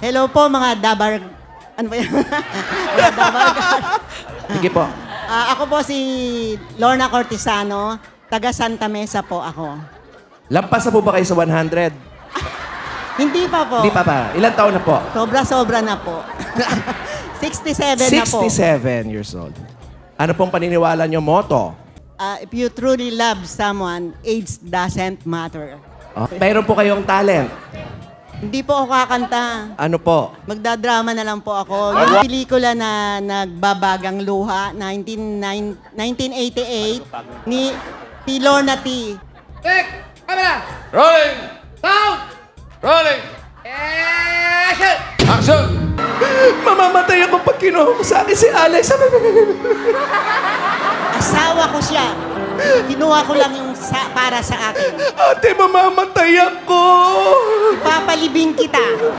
Hello po mga dabar... Ano ba yan? Mga dabargar. Sige po. Ako po si Lorna Cortesano. Taga Santa Mesa po ako. Lampas na po ba kayo sa 100? Hindi pa po. Hindi pa pa. Ilang taon na po? Sobra-sobra na po. 67 na po. 67 years old. Ano pong paniniwala nyo motto? If you truly love someone, age doesn't matter. Mayroon po kayong talent. Hindi po ako kakanta. Ano po? Magdadrama na lang po ako. Yung pelikula na Nagbabagang Luha, 1988, ni Lorna T. Take! Camera! Rolling! Sound! Rolling! Action! Action! Mamamatay ako pag kinuha ko sa akin si Alex. Asawa ko siya. Kinuha ko lang yung para sa akin. Ate, mamamatay ako. Ipapalibing kita.